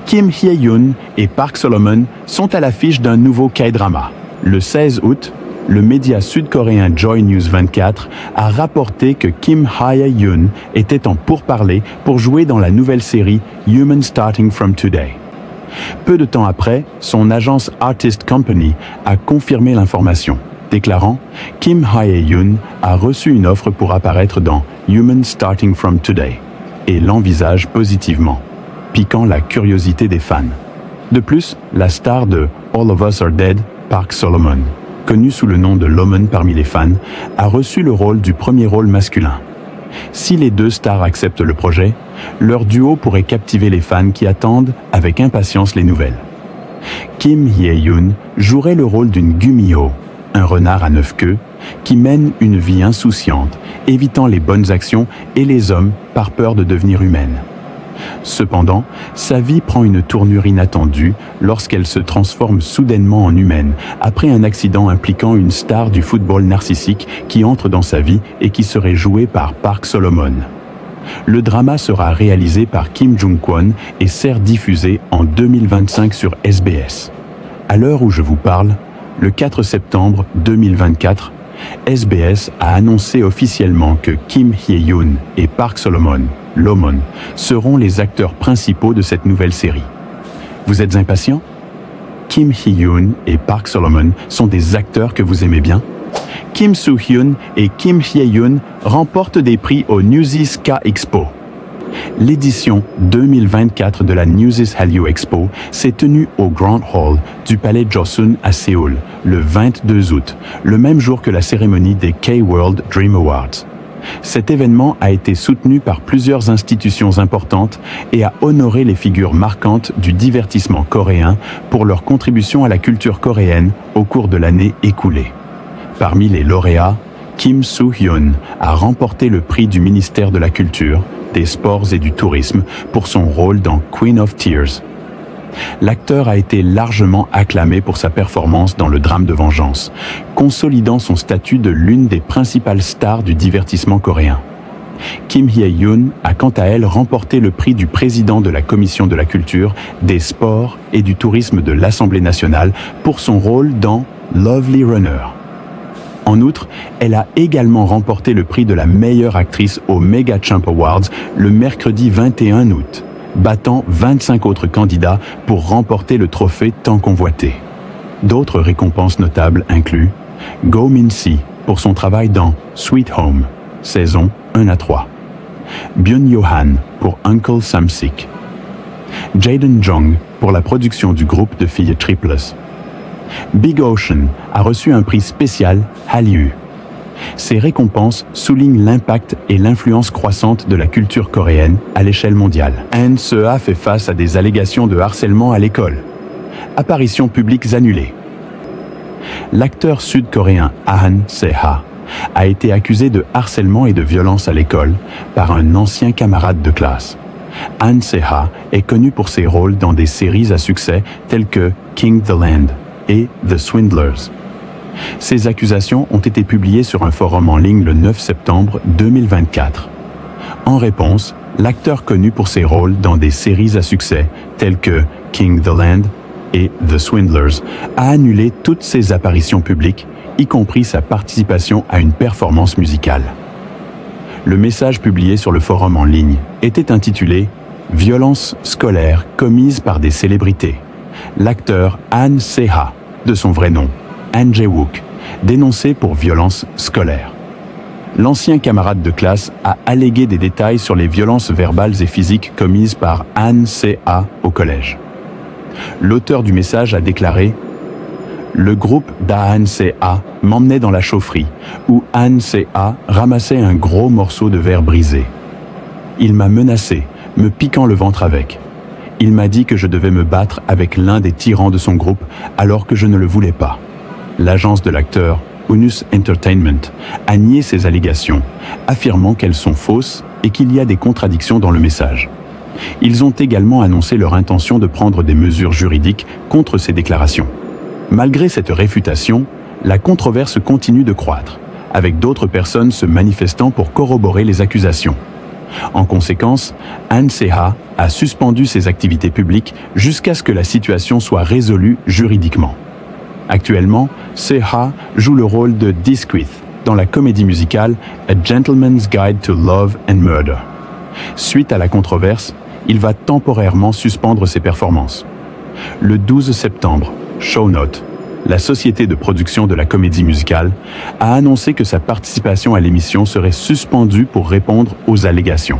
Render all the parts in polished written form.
Kim Hye-yoon et Park Solomon sont à l'affiche d'un nouveau K-drama. Le 16 août, le média sud-coréen Joy News 24 a rapporté que Kim Hye-yoon était en pourparlers pour jouer dans la nouvelle série Human Starting From Today. Peu de temps après, son agence Artist Company a confirmé l'information, déclarant « Kim Hye-yoon a reçu une offre pour apparaître dans Human Starting From Today et l'envisage positivement, piquant la curiosité des fans. » De plus, la star de All of Us Are Dead, Park Solomon, connu sous le nom de Lomon parmi les fans, a reçu le rôle du premier rôle masculin. Si les deux stars acceptent le projet, leur duo pourrait captiver les fans qui attendent avec impatience les nouvelles. Kim Hye-yoon jouerait le rôle d'une Gumiho, un renard à 9 queues, qui mène une vie insouciante, évitant les bonnes actions et les hommes par peur de devenir humaine. Cependant, sa vie prend une tournure inattendue lorsqu'elle se transforme soudainement en humaine, après un accident impliquant une star du football narcissique qui entre dans sa vie et qui serait jouée par Park Solomon. Le drama sera réalisé par Kim Jung-kwon et sera diffusé en 2025 sur SBS. À l'heure où je vous parle, le 4 septembre 2024, SBS a annoncé officiellement que Kim Hye-yoon et Park Solomon, Lomon, seront les acteurs principaux de cette nouvelle série. Vous êtes impatients? Kim Hye-yoon et Park Solomon sont des acteurs que vous aimez bien? Kim Soo-hyun et Kim Hye-yoon remportent des prix au Newsies K-Expo. L'édition 2024 de la Newsies Hallyu Expo s'est tenue au Grand Hall du Palais Joseon à Séoul le 22 août, le même jour que la cérémonie des K-World Dream Awards. Cet événement a été soutenu par plusieurs institutions importantes et a honoré les figures marquantes du divertissement coréen pour leur contribution à la culture coréenne au cours de l'année écoulée. Parmi les lauréats, Kim Soo-hyun a remporté le prix du ministère de la Culture, des Sports et du Tourisme pour son rôle dans Queen of Tears. L'acteur a été largement acclamé pour sa performance dans le drame de vengeance, consolidant son statut de l'une des principales stars du divertissement coréen. Kim Hye-yoon a quant à elle remporté le prix du président de la Commission de la Culture, des Sports et du Tourisme de l'Assemblée nationale pour son rôle dans Lovely Runner. En outre, elle a également remporté le prix de la meilleure actrice aux Mega Champ Awards le mercredi 21 août, battant 25 autres candidats pour remporter le trophée tant convoité. D'autres récompenses notables incluent Go Min-si pour son travail dans Sweet Home, saison 1 à 3, Byun Yo-han pour Uncle Sam-sik, Jaden Jong pour la production du groupe de filles Triplets. Big Ocean a reçu un prix spécial Hallyu. Ces récompenses soulignent l'impact et l'influence croissante de la culture coréenne à l'échelle mondiale. Han Se-ha fait face à des allégations de harcèlement à l'école. Apparitions publiques annulées. L'acteur sud-coréen Han Se-ha a été accusé de harcèlement et de violence à l'école par un ancien camarade de classe. Han Se-ha est connu pour ses rôles dans des séries à succès telles que King the Land et The Swindlers. Ces accusations ont été publiées sur un forum en ligne le 9 septembre 2024. En réponse, l'acteur connu pour ses rôles dans des séries à succès telles que King the Land et The Swindlers a annulé toutes ses apparitions publiques, y compris sa participation à une performance musicale. Le message publié sur le forum en ligne était intitulé « Violence scolaire commise par des célébrités ». L'acteur Han Se-ha, de son vrai nom, Han Jae-wook, dénoncé pour violence scolaire. L'ancien camarade de classe a allégué des détails sur les violences verbales et physiques commises par Han Se-ha au collège. L'auteur du message a déclaré « Le groupe d'Han Se-ha m'emmenait dans la chaufferie, où Han Se-ha ramassait un gros morceau de verre brisé. Il m'a menacé, me piquant le ventre avec. Il m'a dit que je devais me battre avec l'un des tyrans de son groupe alors que je ne le voulais pas. » L'agence de l'acteur, Unus Entertainment, a nié ces allégations, affirmant qu'elles sont fausses et qu'il y a des contradictions dans le message. Ils ont également annoncé leur intention de prendre des mesures juridiques contre ces déclarations. Malgré cette réfutation, la controverse continue de croître, avec d'autres personnes se manifestant pour corroborer les accusations. En conséquence, Ahn Se-ha a suspendu ses activités publiques jusqu'à ce que la situation soit résolue juridiquement. Actuellement, Se-ha joue le rôle de Disquith dans la comédie musicale A Gentleman's Guide to Love and Murder. Suite à la controverse, il va temporairement suspendre ses performances. Le 12 septembre, Shownote, la société de production de la comédie musicale, a annoncé que sa participation à l'émission serait suspendue pour répondre aux allégations.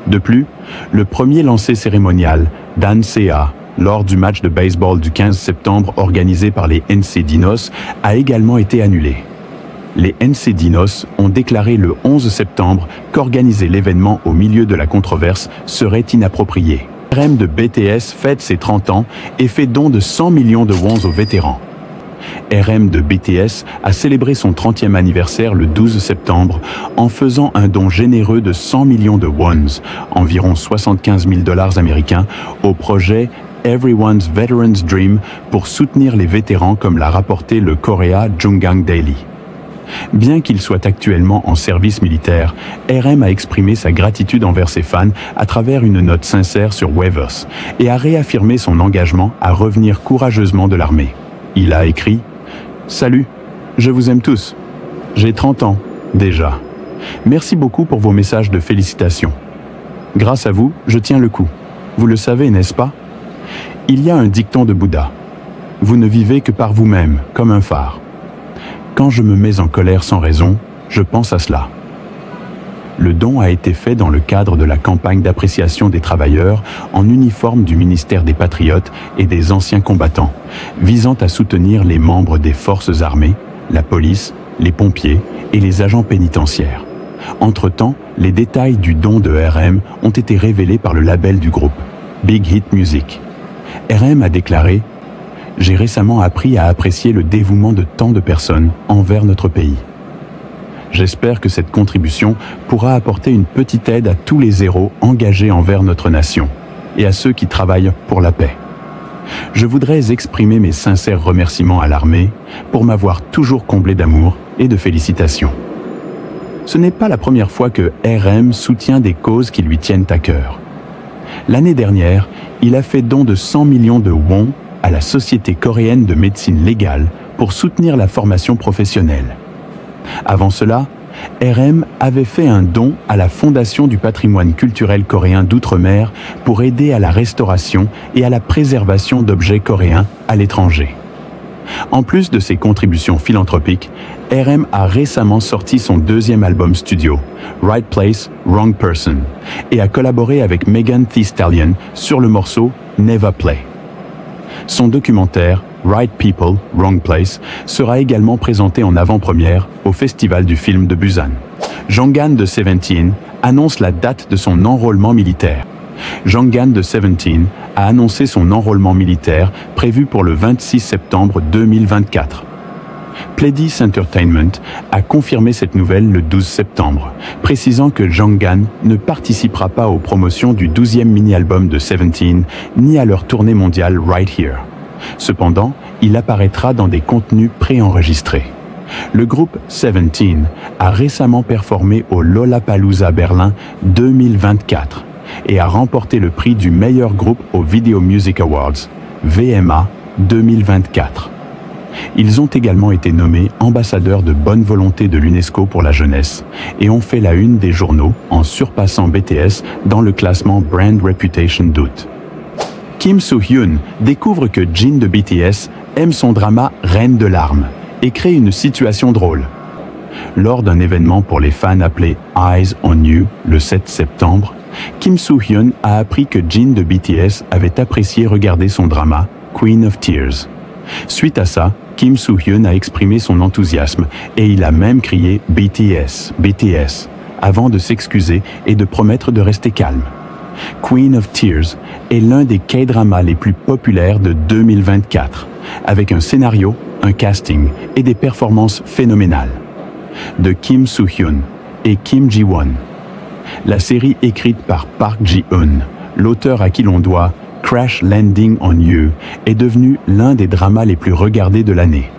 De plus, le premier lancer cérémonial d'Ahn Se-ha lors du match de baseball du 15 septembre organisé par les NC Dinos a également été annulé. Les NC Dinos ont déclaré le 11 septembre qu'organiser l'événement au milieu de la controverse serait inapproprié. RM de BTS fête ses 30 ans et fait don de 100 millions de wons aux vétérans. RM de BTS a célébré son 30e anniversaire le 12 septembre en faisant un don généreux de 100 millions de wons, environ 75 000 $ américains, au projet Everyone's Veteran's Dream pour soutenir les vétérans, comme l'a rapporté le Korea Jungang Daily. Bien qu'il soit actuellement en service militaire, RM a exprimé sa gratitude envers ses fans à travers une note sincère sur Weverse et a réaffirmé son engagement à revenir courageusement de l'armée. Il a écrit « Salut, je vous aime tous. J'ai 30 ans, déjà. Merci beaucoup pour vos messages de félicitations. Grâce à vous, je tiens le coup. Vous le savez, n'est-ce pas? Il y a un dicton de Bouddha. Vous ne vivez que par vous-même, comme un phare. Quand je me mets en colère sans raison, je pense à cela. » Le don a été fait dans le cadre de la campagne d'appréciation des travailleurs en uniforme du ministère des Patriotes et des anciens combattants, visant à soutenir les membres des forces armées, la police, les pompiers et les agents pénitentiaires. Entre-temps, les détails du don de RM ont été révélés par le label du groupe, Big Hit Music. RM a déclaré « J'ai récemment appris à apprécier le dévouement de tant de personnes envers notre pays. J'espère que cette contribution pourra apporter une petite aide à tous les héros engagés envers notre nation et à ceux qui travaillent pour la paix. Je voudrais exprimer mes sincères remerciements à l'armée pour m'avoir toujours comblé d'amour et de félicitations. » Ce n'est pas la première fois que RM soutient des causes qui lui tiennent à cœur. L'année dernière, il a fait don de 100 millions de wons à la Société coréenne de médecine légale pour soutenir la formation professionnelle. Avant cela, RM avait fait un don à la Fondation du patrimoine culturel coréen d'outre-mer pour aider à la restauration et à la préservation d'objets coréens à l'étranger. En plus de ses contributions philanthropiques, RM a récemment sorti son deuxième album studio, Right Place, Wrong Person, et a collaboré avec Megan Thee Stallion sur le morceau Never Play. Son documentaire Right People, Wrong Place sera également présenté en avant-première au Festival du film de Busan. Jonghan de Seventeen annonce la date de son enrôlement militaire. Jonghan de Seventeen a annoncé son enrôlement militaire prévu pour le 26 septembre 2024. Pledis Entertainment a confirmé cette nouvelle le 12 septembre, précisant que Jonghan ne participera pas aux promotions du 12e mini-album de Seventeen ni à leur tournée mondiale Right Here. Cependant, il apparaîtra dans des contenus préenregistrés. Le groupe Seventeen a récemment performé au Lollapalooza Berlin 2024 et a remporté le prix du meilleur groupe aux Video Music Awards, VMA 2024. Ils ont également été nommés ambassadeurs de bonne volonté de l'UNESCO pour la jeunesse et ont fait la une des journaux en surpassant BTS dans le classement Brand Reputation d'août. Kim Soo-hyun découvre que Jin de BTS aime son drama Reine de larmes et crée une situation drôle. Lors d'un événement pour les fans appelé Eyes on You le 7 septembre, Kim Soo-hyun a appris que Jin de BTS avait apprécié regarder son drama Queen of Tears. Suite à ça, Kim Soo-hyun a exprimé son enthousiasme et il a même crié BTS, BTS, avant de s'excuser et de promettre de rester calme. Queen of Tears est l'un des K-dramas les plus populaires de 2024, avec un scénario, un casting et des performances phénoménales. De Kim Soo-hyun et Kim Ji-won. La série écrite par Park Ji-eun, l'auteur à qui l'on doit Crash Landing on You, est devenu l'un des dramas les plus regardés de l'année.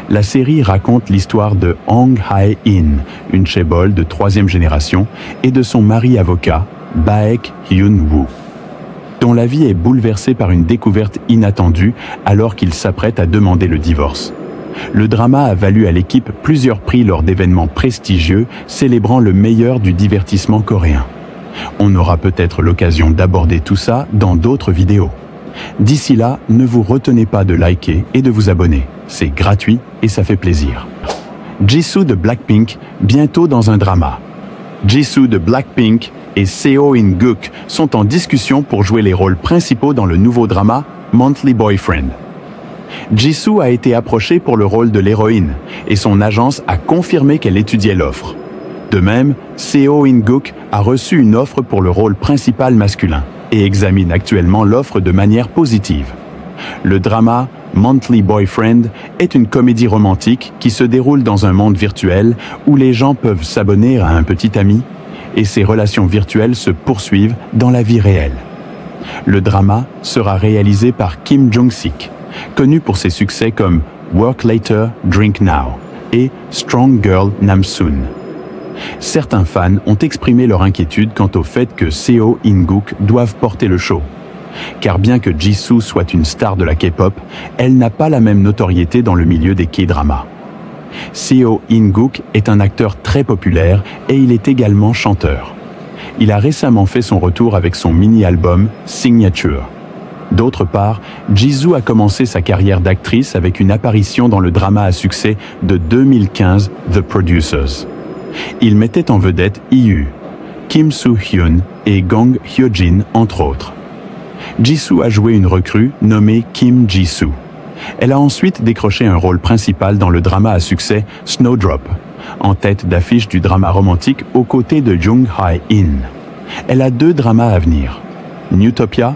La série raconte l'histoire de Hong Hae-in, une chaebol de 3e génération, et de son mari avocat, Baek Hyun-woo, dont la vie est bouleversée par une découverte inattendue alors qu'il s'apprête à demander le divorce. Le drama a valu à l'équipe plusieurs prix lors d'événements prestigieux célébrant le meilleur du divertissement coréen. On aura peut-être l'occasion d'aborder tout ça dans d'autres vidéos. D'ici là, ne vous retenez pas de liker et de vous abonner. C'est gratuit et ça fait plaisir. Jisoo de Blackpink, bientôt dans un drama. Jisoo de Blackpink et Seo In-guk sont en discussion pour jouer les rôles principaux dans le nouveau drama Monthly Boyfriend. Jisoo a été approchée pour le rôle de l'héroïne et son agence a confirmé qu'elle étudiait l'offre. De même, Seo In-guk a reçu une offre pour le rôle principal masculin et examine actuellement l'offre de manière positive. Le drama Monthly Boyfriend est une comédie romantique qui se déroule dans un monde virtuel où les gens peuvent s'abonner à un petit ami et ces relations virtuelles se poursuivent dans la vie réelle. Le drama sera réalisé par Kim Jong-sik, connu pour ses succès comme Work Later, Drink Now et Strong Girl Namsoon. Certains fans ont exprimé leur inquiétude quant au fait que Seo In-guk doive porter le show. Car bien que Jisoo soit une star de la K-pop, elle n'a pas la même notoriété dans le milieu des K-dramas. Seo In-guk est un acteur très populaire et il est également chanteur. Il a récemment fait son retour avec son mini-album Signature. D'autre part, Jisoo a commencé sa carrière d'actrice avec une apparition dans le drama à succès de 2015 The Producers. Il mettait en vedette IU, Kim Soo-hyun et Gong Hyo-jin entre autres. Jisoo a joué une recrue nommée Kim Ji-soo. Elle a ensuite décroché un rôle principal dans le drama à succès Snowdrop, en tête d'affiche du drama romantique aux côtés de Jung Hae-in. Elle a 2 dramas à venir, Newtopia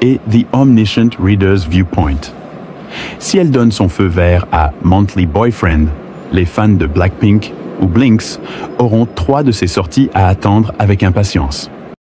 et The Omniscient Reader's Viewpoint. Si elle donne son feu vert à Monthly Boyfriend, les fans de Blackpink ou Blinks auront 3 de ces sorties à attendre avec impatience.